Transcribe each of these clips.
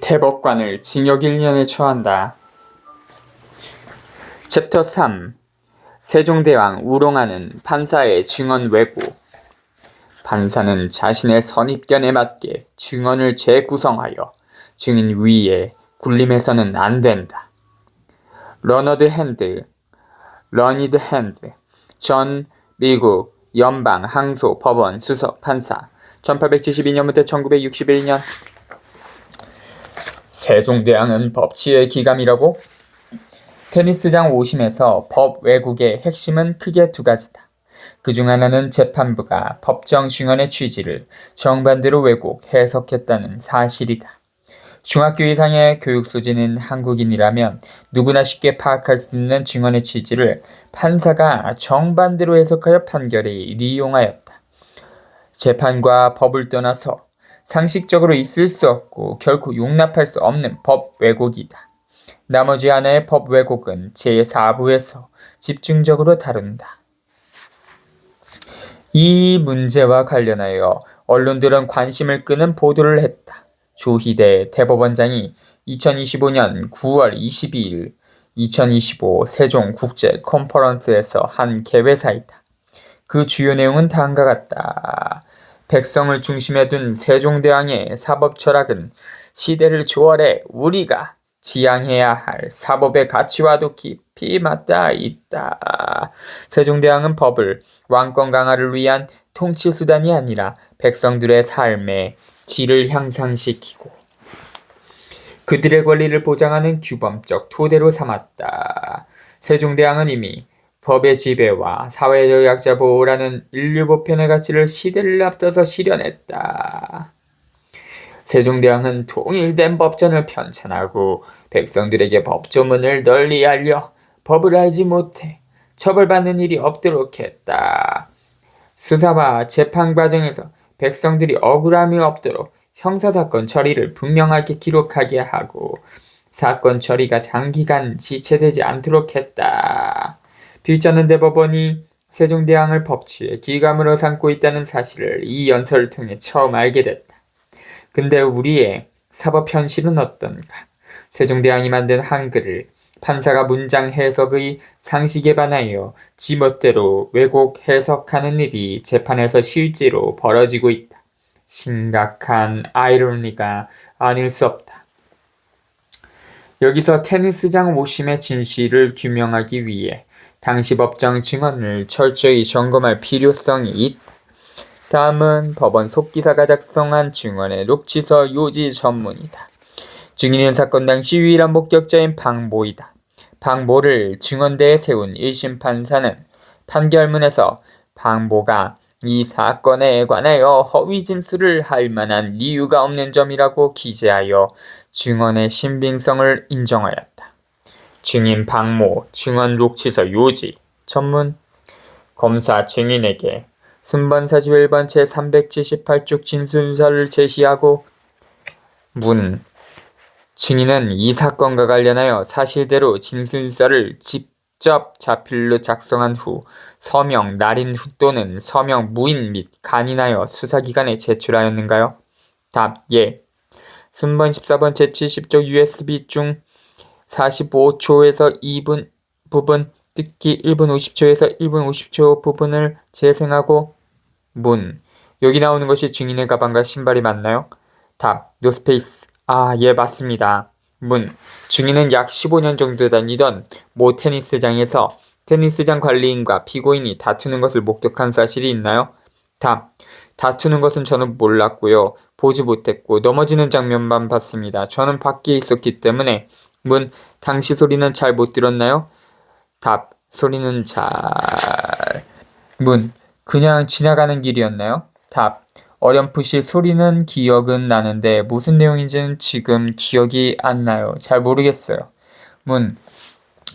대법관을 징역 1년에 처한다. 챕터 3. 세종대왕 우롱하는 판사의 증언 왜곡. 판사는 자신의 선입견에 맞게 증언을 재구성하여 증인 위에 굴림해서는 안 된다. 러니드 핸드 전 미국 연방 항소 법원 수석 판사 1872년부터 1961년. 세종대왕은 법치의 기감이라고? 테니스장 5심에서 법 왜곡의 핵심은 크게 두 가지다. 그중 하나는 재판부가 법정 증언의 취지를 정반대로 왜곡, 해석했다는 사실이다. 중학교 이상의 교육 수준인 한국인이라면 누구나 쉽게 파악할 수 있는 증언의 취지를 판사가 정반대로 해석하여 판결에 이용하였다. 재판과 법을 떠나서 상식적으로 있을 수 없고 결코 용납할 수 없는 법 왜곡이다. 나머지 하나의 법 왜곡은 제4부에서 집중적으로 다룬다. 이 문제와 관련하여 언론들은 관심을 끄는 보도를 했다. 조희대 대법원장이 2025년 9월 22일 2025 세종국제 컨퍼런스에서 한 개회사이다. 그 주요 내용은 다음과 같다. 백성을 중심에 둔 세종대왕의 사법 철학은 시대를 초월해 우리가 지향해야 할 사법의 가치와도 깊이 맞닿아 있다. 세종대왕은 법을 왕권 강화를 위한 통치 수단이 아니라 백성들의 삶의 질을 향상시키고 그들의 권리를 보장하는 규범적 토대로 삼았다. 세종대왕은 이미 법의 지배와 사회적 약자 보호라는 인류 보편의 가치를 시대를 앞서서 실현했다. 세종대왕은 통일된 법전을 편찬하고 백성들에게 법조문을 널리 알려 법을 알지 못해 처벌받는 일이 없도록 했다. 수사와 재판 과정에서 백성들이 억울함이 없도록 형사사건 처리를 분명하게 기록하게 하고 사건 처리가 장기간 지체되지 않도록 했다. 빌전은 대법원이 세종대왕을 법치의 기감으로 삼고 있다는 사실을 이 연설을 통해 처음 알게 됐다. 근데 우리의 사법 현실은 어떤가? 세종대왕이 만든 한글을 판사가 문장 해석의 상식에 반하여 지멋대로 왜곡 해석하는 일이 재판에서 실제로 벌어지고 있다. 심각한 아이러니가 아닐 수 없다. 여기서 테니스장 5심의 진실을 규명하기 위해 당시 법정 증언을 철저히 점검할 필요성이 있다. 다음은 법원 속기사가 작성한 증언의 녹취서 요지 전문이다. 증인은 사건 당시 유일한 목격자인 방보이다. 방보를 증언대에 세운 1심 판사는 판결문에서 방보가 이 사건에 관하여 허위 진술을 할 만한 이유가 없는 점이라고 기재하여 증언의 신빙성을 인정하였다. 증인 방모 증언 녹취서 요지 전문. 검사 증인에게 순번 41번 제378쪽 진술서를 제시하고 문. 증인은 이 사건과 관련하여 사실대로 진술서를 직접 자필로 작성한 후 서명 날인 후 또는 서명 무인 및 간인하여 수사기관에 제출하였는가요? 답. 예. 순번 14번 제70쪽 USB 중 45초에서 2분 부분 특히 1분 50초에서 1분 50초 부분을 재생하고 문. 여기 나오는 것이 증인의 가방과 신발이 맞나요? 답. 노스페이스. 아, 예, 맞습니다. 문. 증인은 약 15년 정도 다니던 모 테니스장에서 테니스장 관리인과 피고인이 다투는 것을 목격한 사실이 있나요? 답. 다투는 것은 저는 몰랐고요. 보지 못했고 넘어지는 장면만 봤습니다. 저는 밖에 있었기 때문에. 문. 당시 소리는 잘 못 들었나요? 답. 소리는 잘. 문. 그냥 지나가는 길이었나요? 답. 어렴풋이 소리는 기억은 나는데 무슨 내용인지는 지금 기억이 안 나요. 잘 모르겠어요. 문.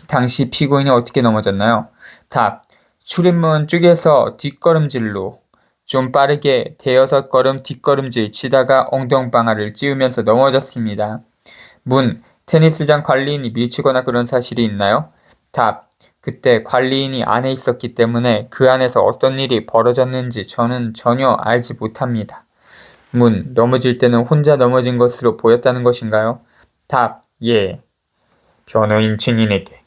당시 피고인이 어떻게 넘어졌나요? 답. 출입문 쪽에서 뒷걸음질로 좀 빠르게 대여섯 걸음 뒷걸음질 치다가 엉덩방아를 찧으면서 넘어졌습니다. 문. 테니스장 관리인이 밀치거나 그런 사실이 있나요? 답. 그때 관리인이 안에 있었기 때문에 그 안에서 어떤 일이 벌어졌는지 저는 전혀 알지 못합니다. 문. 넘어질 때는 혼자 넘어진 것으로 보였다는 것인가요? 답. 예. 변호인 증인에게.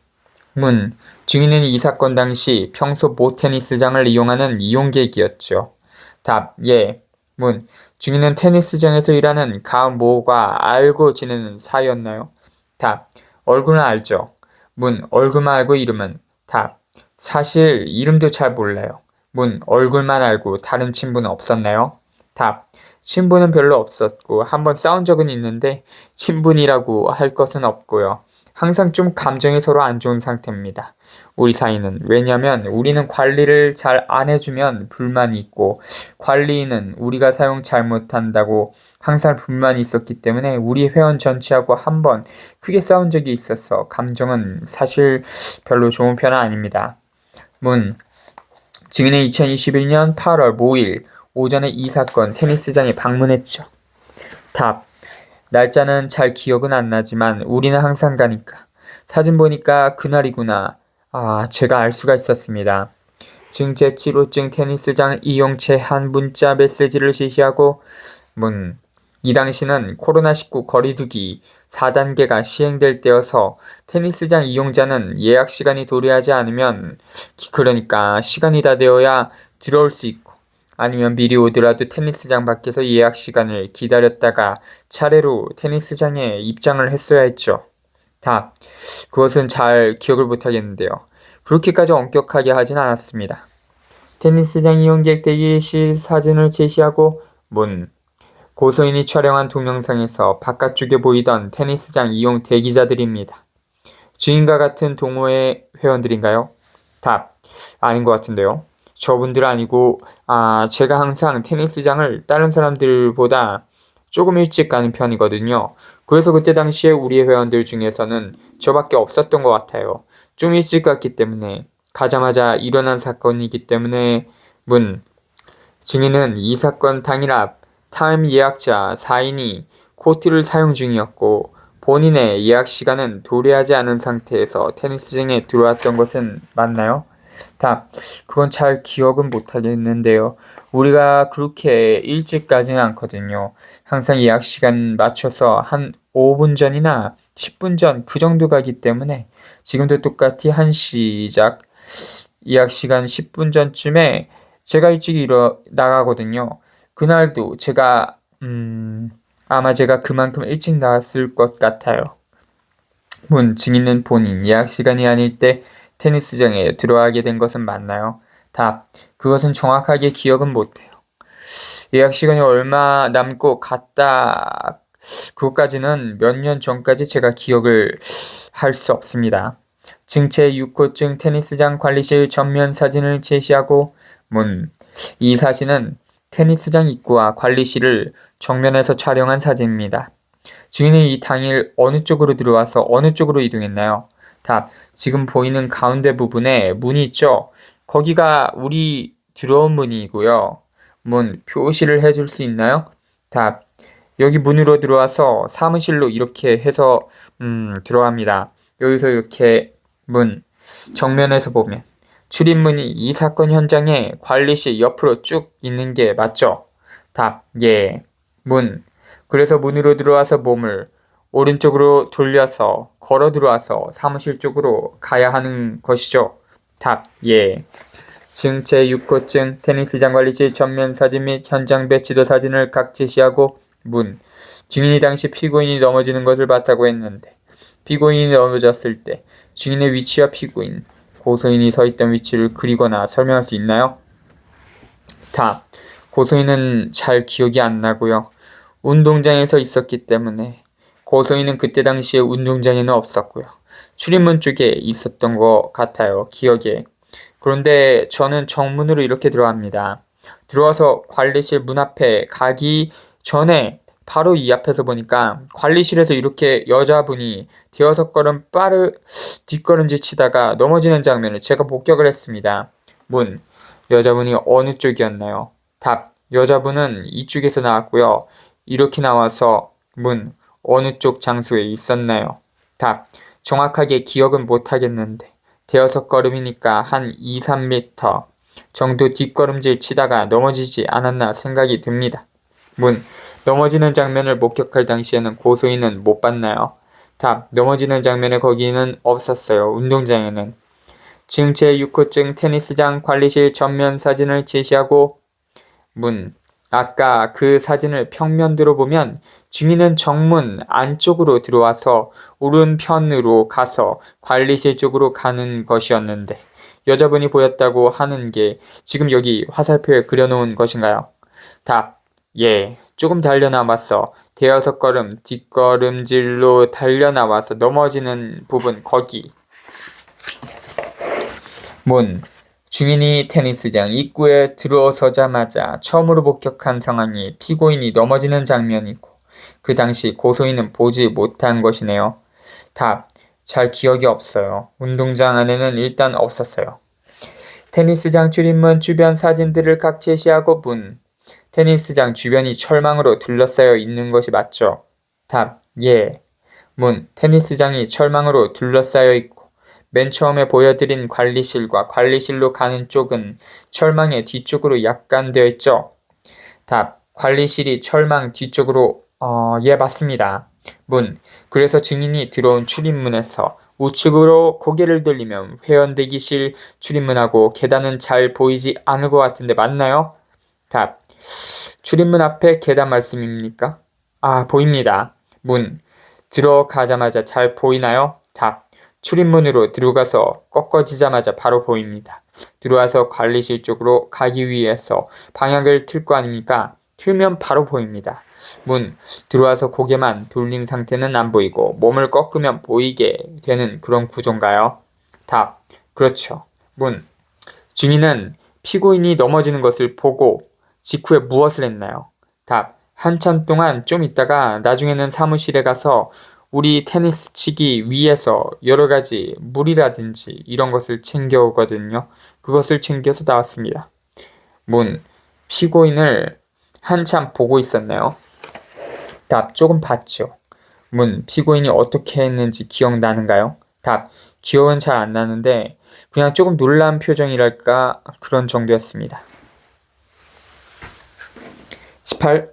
문. 증인은 이 사건 당시 평소 모 테니스장을 이용하는 이용객이었죠. 답. 예. 문. 증인은 테니스장에서 일하는 가모가 알고 지내는 사이였나요? 답. 얼굴은 알죠. 문. 얼굴만 알고 이름은? 답. 사실 이름도 잘 몰라요. 문. 얼굴만 알고 다른 친분은 없었나요? 답. 친분은 별로 없었고 한번 싸운 적은 있는데 친분이라고 할 것은 없고요. 항상 좀 감정이 서로 안 좋은 상태입니다. 우리 사이는. 왜냐면 우리는 관리를 잘 안 해주면 불만이 있고 관리인은 우리가 사용 잘못한다고 항상 불만이 있었기 때문에 우리 회원 전체하고 한번 크게 싸운 적이 있어서 감정은 사실 별로 좋은 편은 아닙니다. 문. 증인은 2021년 8월 5일 오전에 이 사건 테니스장에 방문했죠. 답. 날짜는 잘 기억은 안 나지만 우리는 항상 가니까. 사진 보니까 그날이구나. 제가 알 수가 있었습니다. 증제 치료증 테니스장 이용체 한 문자 메시지를 제시하고 문. 이 당시는 코로나19 거리두기 4단계가 시행될 때여서 테니스장 이용자는 예약 시간이 도래하지 않으면 그러니까 시간이 다 되어야 들어올 수 있고 아니면 미리 오더라도 테니스장 밖에서 예약 시간을 기다렸다가 차례로 테니스장에 입장을 했어야 했죠. 답. 그것은 잘 기억을 못하겠는데요. 그렇게까지 엄격하게 하진 않았습니다. 테니스장 이용객 대기실 사진을 제시하고 문. 고소인이 촬영한 동영상에서 바깥쪽에 보이던 테니스장 이용 대기자들입니다. 증인과 같은 동호회 회원들인가요? 답. 아닌 것 같은데요. 저분들 아니고 제가 항상 테니스장을 다른 사람들보다 조금 일찍 가는 편이거든요. 그래서 그때 당시에 우리 회원들 중에서는 저밖에 없었던 것 같아요. 좀 일찍 갔기 때문에 가자마자 일어난 사건이기 때문에 문. 증인은 이 사건 당일 앞 타임 예약자 4인이 코트를 사용 중이었고 본인의 예약 시간은 도래하지 않은 상태에서 테니스장에 들어왔던 것은 맞나요? 답. 그건 잘 기억은 못하겠는데요. 우리가 그렇게 일찍 가지는 않거든요. 항상 예약 시간 맞춰서 한 5분 전이나 10분 전 그 정도 가기 때문에 지금도 똑같이 한 시작 예약 시간 10분 전쯤에 제가 일찍 나가거든요. 그날도 아마 제가 그만큼 일찍 나왔을 것 같아요. 문. 증인은 본인 예약 시간이 아닐 때 테니스장에 들어가게 된 것은 맞나요? 답. 그것은 정확하게 기억은 못해요. 예약 시간이 얼마 남고 갔다 그것까지는 몇 년 전까지 제가 기억을 할 수 없습니다. 증체 6호증 테니스장 관리실 전면 사진을 제시하고 문. 이 사진은 테니스장 입구와 관리실을 정면에서 촬영한 사진입니다. 증인은 이 당일 어느 쪽으로 들어와서 어느 쪽으로 이동했나요? 답. 지금 보이는 가운데 부분에 문이 있죠? 거기가 우리 들어온 문이고요. 문. 표시를 해줄 수 있나요? 답. 여기 문으로 들어와서 사무실로 이렇게 해서 들어갑니다. 여기서 이렇게 문. 정면에서 보면 출입문이 이 사건 현장에 관리실 옆으로 쭉 있는 게 맞죠? 답. 예. 문. 그래서 문으로 들어와서 몸을 오른쪽으로 돌려서 걸어 들어와서 사무실 쪽으로 가야 하는 것이죠. 답. 예. 증체 6호증 테니스장 관리실 전면 사진 및 현장 배치도 사진을 각 제시하고 문. 증인이 당시 피고인이 넘어지는 것을 봤다고 했는데 피고인이 넘어졌을 때 증인의 위치와 피고인, 고소인이 서 있던 위치를 그리거나 설명할 수 있나요? 답. 고소인은 잘 기억이 안 나고요. 운동장에서 있었기 때문에 고소인은 그때 당시에 운동장에는 없었고요. 출입문 쪽에 있었던 것 같아요. 기억에. 그런데 저는 정문으로 이렇게 들어갑니다. 들어와서 관리실 문 앞에 가기 전에 바로 이 앞에서 보니까 관리실에서 이렇게 여자분이 대여섯 걸음 뒷걸음질 치다가 넘어지는 장면을 제가 목격을 했습니다. 문. 여자분이 어느 쪽이었나요? 답. 여자분은 이쪽에서 나왔고요. 이렇게 나와서 문. 어느 쪽 장소에 있었나요? 답. 정확하게 기억은 못하겠는데 대여섯 걸음이니까 한 2, 3m 정도 뒷걸음질 치다가 넘어지지 않았나 생각이 듭니다. 문. 넘어지는 장면을 목격할 당시에는 고소인은 못 봤나요? 답. 넘어지는 장면에 거기는 없었어요. 운동장에는. 증 제6호증 테니스장 관리실 전면 사진을 제시하고 문. 아까 그 사진을 평면도로 보면 증인은 정문 안쪽으로 들어와서 오른편으로 가서 관리실 쪽으로 가는 것이었는데 여자분이 보였다고 하는 게 지금 여기 화살표에 그려놓은 것인가요? 답. 예. 조금 달려나와서 대여섯 걸음 뒷걸음질로 달려나와서 넘어지는 부분 거기. 문. 증인이 테니스장 입구에 들어서자마자 처음으로 목격한 상황이 피고인이 넘어지는 장면이고 그 당시 고소인은 보지 못한 것이네요. 답. 잘 기억이 없어요. 운동장 안에는 일단 없었어요. 테니스장 출입문 주변 사진들을 각 제시하고 문. 테니스장 주변이 철망으로 둘러싸여 있는 것이 맞죠? 답. 예. 문. 테니스장이 철망으로 둘러싸여 있고 맨 처음에 보여드린 관리실과 관리실로 가는 쪽은 철망의 뒤쪽으로 약간 되어 있죠? 답. 관리실이 철망 뒤쪽으로 예, 맞습니다. 문. 그래서 증인이 들어온 출입문에서 우측으로 고개를 돌리면 회원대기실 출입문하고 계단은 잘 보이지 않을 것 같은데 맞나요? 답. 출입문 앞에 계단 말씀입니까? 보입니다. 문. 들어가자마자 잘 보이나요? 답. 출입문으로 들어가서 꺾어지자마자 바로 보입니다. 들어와서 관리실 쪽으로 가기 위해서 방향을 틀 거 아닙니까? 틀면 바로 보입니다. 문. 들어와서 고개만 돌린 상태는 안 보이고 몸을 꺾으면 보이게 되는 그런 구조인가요? 답. 그렇죠. 문. 증인은 피고인이 넘어지는 것을 보고 직후에 무엇을 했나요? 답. 한참 동안 좀 있다가 나중에는 사무실에 가서 우리 테니스 치기 위해서 여러 가지 물이라든지 이런 것을 챙겨오거든요. 그것을 챙겨서 나왔습니다. 문. 피고인을 한참 보고 있었나요? 답. 조금 봤죠. 문. 피고인이 어떻게 했는지 기억나는가요? 답. 기억은 잘 안 나는데 그냥 조금 놀란 표정이랄까 그런 정도였습니다. 18.